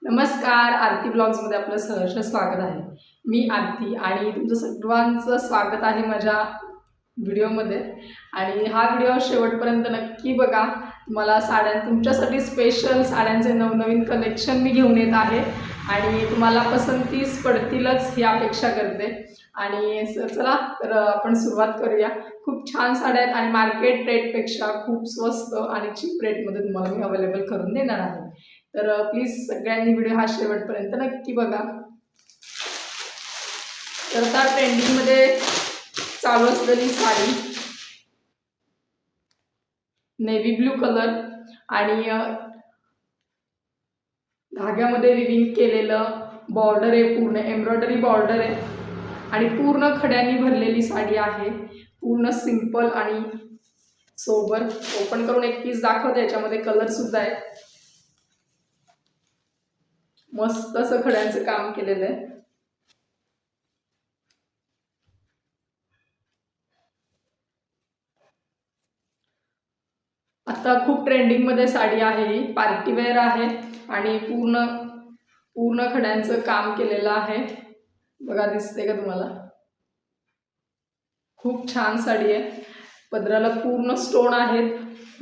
नमस्कार, आरती ब्लॉग्समध्ये आपलं सहर्ष स्वागत आहे. मी आरती आणि तुमचं सर्वांचं स्वागत आहे माझ्या व्हिडिओमध्ये. आणि हा व्हिडिओ शेवटपर्यंत नक्की बघा. तुम्हाला तुमच्यासाठी स्पेशल साड्यांचे नवनवीन कलेक्शन मी घेऊन येत आहे आणि तुम्हाला पसंतीस पडतीलच ही अपेक्षा करते. आणि चला तर आपण सुरुवात करूया. खूप छान साड्या आहेत आणि मार्केट रेटपेक्षा खूप स्वस्त आणि चीप रेटमध्ये तुम्हाला मी अवेलेबल करून देणार आहे. तर प्लीज सगळ्यांनी व्हिडिओ हा शेवटपर्यंत नक्की बघा. तर आता ट्रेंडिंगमध्ये चालू असलेली साडी नेव्ही ब्लू कलर आणि धाग्यामध्ये विविंग केलेलं बॉर्डर आहे, पूर्ण एम्ब्रॉयडरी बॉर्डर आहे आणि पूर्ण खड्यांनी भरलेली साडी आहे. पूर्ण सिंपल आणि सोबर. ओपन करून एक पीस दाखवते. याच्यामध्ये कलर सुद्धा आहे. मस्त असं खड्यांचं काम केलेलं आहे. आता खूप ट्रेंडिंगमध्ये साडी आहे ही. पार्टीवेअर आहे आणि पूर्ण खड्यांचं काम केलेलं आहे. बघा, दिसते का तुम्हाला? खूप छान साडी आहे. पदराला पूर्ण स्टोन आहेत.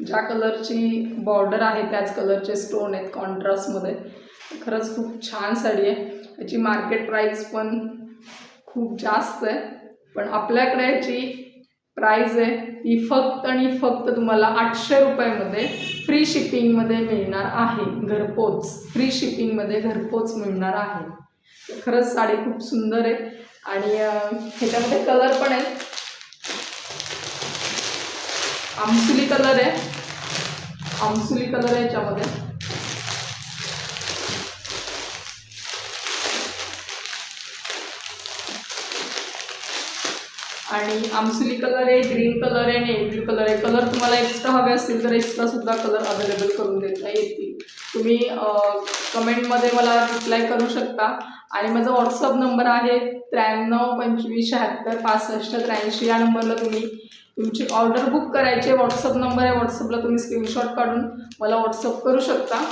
ज्या कलरची बॉर्डर आहे त्याच कलरचे स्टोन आहेत कॉन्ट्रास्टमध्ये. खरंच खूप छान साडी आहे. याची मार्केट प्राइस पण खूप जास्त आहे, पण आपल्याकडे याची प्राइस आहे ती फक्त आणि फक्त तुम्हाला 800 रुपयामध्ये फ्री शिपिंगमध्ये मिळणार आहे. घरपोच फ्री शिपिंगमध्ये घरपोच मिळणार आहे. खरंच साडी खूप सुंदर आहे आणि ह्याच्यामध्ये कलर पण आहे. आमसुली कलर आहे. आमसुली कलर आहे याच्यामध्ये. आणि आमसुली कलर आहे, ग्रीन कलर आहे, नेव्ही ब्लू कलर आहे. कलर तुम्हाला एक्स्ट्रा हवे असतील तर एक्स्ट्रा सुद्धा कलर अवेलेबल करून देता येतील. तुम्ही कमेंटमध्ये मला रिप्लाय करू शकता. आणि माझा व्हॉट्सअप नंबर आहे 93 25 76 65 83. या नंबरला तुम्ही तुमची ऑर्डर बुक करायची. व्हॉट्सअप नंबर आहे. व्हॉट्सअपला तुम्ही स्क्रीनशॉट काढून मला व्हॉट्सअप करू शकता.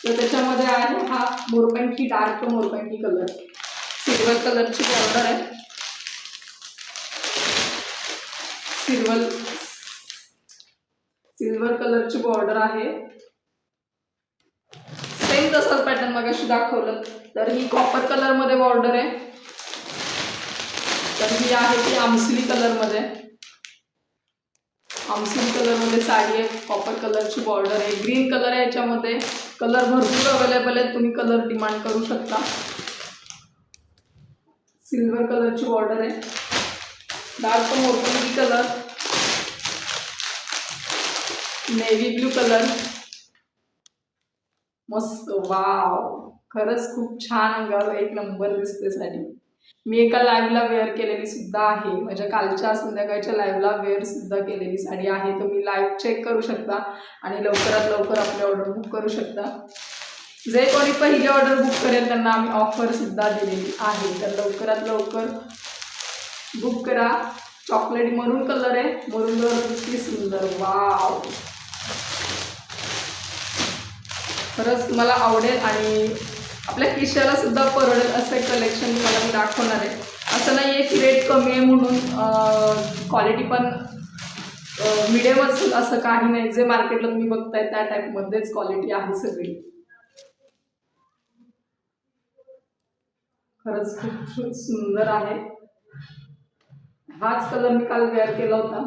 तर त्याच्यामध्ये आहे हा मोरपंखी, डार्क मोरपंखी कलर, सिल्वर कलरची बॉर्डर आहे. सिल्वर कलरची बॉर्डर आहे. सेम तसंच पॅटर्न मगाशी दाखवलं. तर ही कॉपर कलर मध्ये बॉर्डर आहे. तर ही आहे ती आमसुली कलरमध्ये. आमसुली कलरमध्ये साडी आहे. कॉपर कलरची बॉर्डर आहे. ग्रीन कलर आहे. याच्यामध्ये कलर भरपूर अवेलेबल आहेत. तुम्ही कलर डिमांड करू शकता. सिल्वर कलरची बॉर्डर आहे. डार्क मोरपंखी कलर, नेव्ही ब्लू कलर. मस्त, वाव, खरंच खूप छान. अंगावर एक नंबर दिसते साडी. मी एका लाईव्हला वेअर केलेली सुद्धा आहे. म्हणजे कालच्या संध्याकाळच्या लाईव्हला वेअर सुद्धा केलेली साडी आहे. तुम्ही लाईव्ह चेक करू शकता आणि लवकरात लवकर आपली ऑर्डर बुक करू शकता. जे कोणी पहिली ऑर्डर बुक करेल त्यांना आम्ही ऑफर सुद्धा दिलेली आहे. तर लवकरात लवकर बुक करा. चॉकलेट मरून कलर आहे. मरून कलर किती सुंदर, वाव, खरंच तुम्हाला आवडेल आणि आपल्या खिशाला सुद्धा परवडेल असं कलेक्शन तुम्हाला मी दाखवणार आहे. असं नाही आहे की रेट कमी आहे म्हणून क्वालिटी पण मिडियमच, असं काही नाही. जे मार्केटला तुम्ही बघताय त्या टाईपमध्येच क्वालिटी आहे सगळी. खरंच खूप सुंदर आहे. हाच कलर मी काल वेअर केला होता.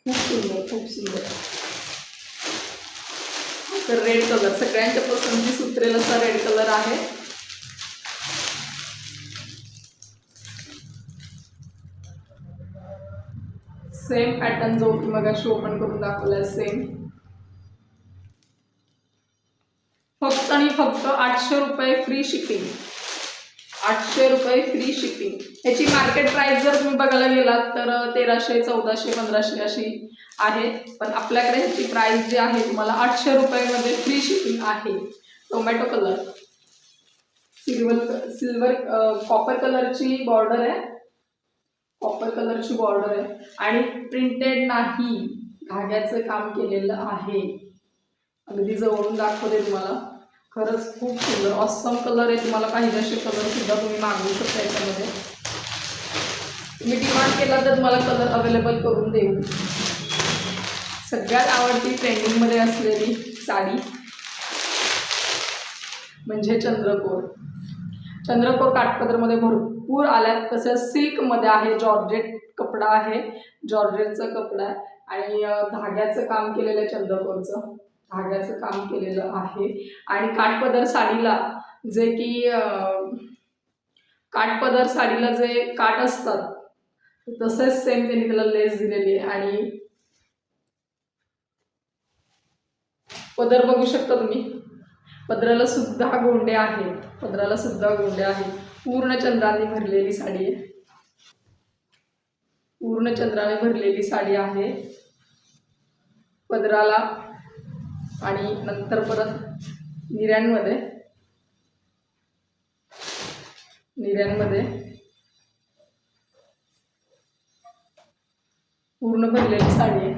खूप सुंदर, खूप सुंदर. तर रेड कलर सगळ्यांच्या पसंतीस उतरेल असा रेड कलर आहे. सेम पॅटर्न जो की मगाशी ओपन करून दाखवलाय सेम. फक्त आणि फक्त 800 रुपये फ्री शिपिंग. 800 रुपये फ्री शिपिंग. याची मार्केट प्राइस जर तुम्ही बघायला गेलात तर 1300, 1400, 1500 अशी आहे. पण आपल्याकडे ह्याची प्राइस जी आहे तुम्हाला 800 रुपयामध्ये फ्री शिपिंग आहे. टोमॅटो कलर, सिल्वर कॉपर कलरची बॉर्डर आहे. कॉपर कलरची बॉर्डर आहे आणि प्रिंटेड नाही, धाग्याचं काम केलेलं आहे. अगदी जवळून दाखवते तुम्हाला. खरंच खूप सुंदर ऑसम कलर आहे. तुम्हाला पाहिजे असे कलर सुद्धा तुम्ही मागवू शकता याच्यामध्ये. तुम्ही डिमांड केला तर तुम्हाला कलर अवेलेबल करून देऊ. सगळ्यात आवडती ट्रेंडिंगमध्ये असलेली साडी म्हणजे चंद्रकोर. चंद्रकोर काठपदरमध्ये भरपूर आल्यात. तसेच सिल्कमध्ये आहे, जॉर्जेट कपडा आहे, जॉर्जेटचा कपडा आहे आणि धाग्याचं काम केलेलं आहे. चंद्रकोरचं धाग्याचं काम केलेलं आहे. आणि काठपदर साडीला जे की काठपदर साडीला जे काठ असतात तसेच सेम त्यांनी त्याला लेस दिलेली आहे. आणि पदर बघू शकता तुम्ही, पदराला सुद्धा गोंडे आहेत, पदराला सुद्धा गोंडे आहेत. पूर्ण चंद्राने भरलेली साडी आहे, पूर्ण चंद्राने भरलेली साडी आहे पदराला. आणि नंतर परत निर्यांमध्ये पूर्ण भरलेली साडी आहे.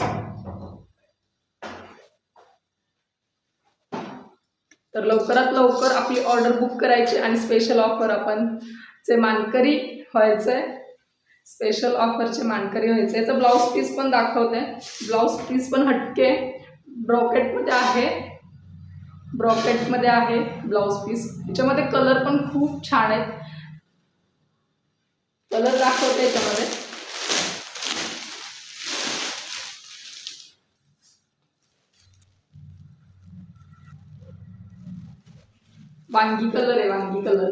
तर लवकरात लवकर आपली ऑर्डर बुक करायची आणि स्पेशल ऑफर आपण चे मानकरी व्हायचंय. स्पेशल ऑफरचे मानकरी व्हायचे. याचं ब्लाऊज पीस पण दाखवते. ब्लाऊज पीस पण हटके ब्रॉकेटमध्ये आहे, ब्रॉकेटमध्ये आहे ब्लाऊज पीस. याच्यामध्ये कलर पण खूप छान आहेत. कलर दाखवते याच्यामध्ये. वांगी कलर आहे, वांगी कलर,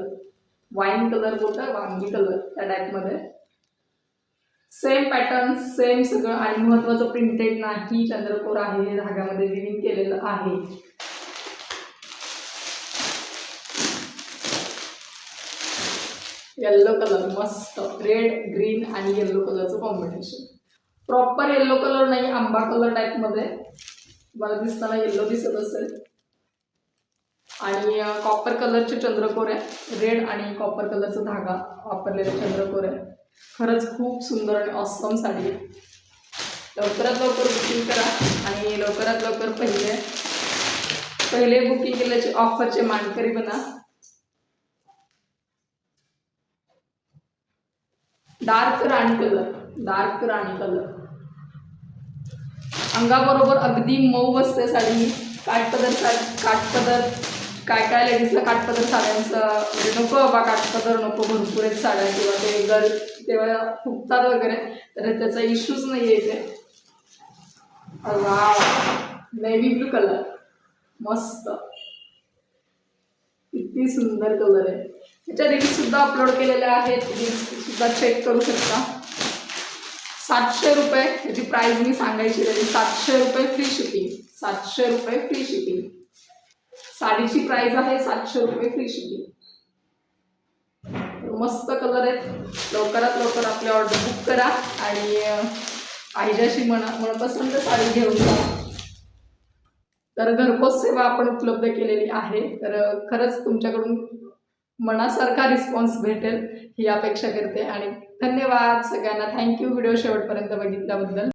वाईन कलर बोलतात, वांगी कलर त्या टाईपमध्ये. सेम पॅटर्न, सेम सगळं. आणि महत्त्वाचं प्रिंटेड नाही, चंद्रकोर आहे, धाग्यामध्ये विविंग केलेलं आहे. येल्लो कलर मस्त, रेड ग्रीन आणि येल्लो कलरचं कॉम्बिनेशन. प्रॉपर येल्लो कलर नाही, आंबा कलर टाईपमध्ये मला दिसताना येल्लो दिसत असेल. आणि कॉपर कलरचे चंद्रकोर आहे, रेड आणि कॉपर कलरचा धागा वापरलेला चंद्रकोर आहे. खरंच खूप सुंदर आणि ऑसम साडी आहे. लवकरात लवकर बुकिंग करा आणि लवकरात लवकर पहिले बुकिंग केल्याचे ऑफरचे मानकरी बना. डार्क राणी कलर, डार्क राणी कलर अंगाबरोबर अगदी मऊ बसते साडी. काठपदर काय काय लेडीजला काठपदर साड्यांचं म्हणजे नको बाबा, काठपदर नको, भरपूर आहेत साड्या किंवा ते तेव्हा फुगतात वगैरे, तर त्याचा इश्यूच नाही आहे इथे. वाव, नेव्ही ब्लू कलर मस्त, किती सुंदर कलर आहे. त्याच्या रील्स सुद्धा अपलोड केलेल्या आहेत, रील्स सुद्धा चेक करू शकता. 700 रुपये त्याची प्राइस मी सांगायची तरी 700 रुपये फ्री शिपिंग. 700 रुपये फ्री शिपिंग. साडीची प्राइस आहे 700 रुपये फ्री शिपिंग. मस्त कलर आहेत. लवकरात लवकर आपली ऑर्डर बुक करा आणि पाहिजे अशी मनपसंत साडी घेऊन जा. तर घरपोच सेवा आपण उपलब्ध केलेली आहे. तर खरंच तुमच्याकडून मनासारखा रिस्पॉन्स भेटेल ही अपेक्षा करते. आणि धन्यवाद सगळ्यांना. थँक्यू व्हिडिओ शेवटपर्यंत बघितल्याबद्दल.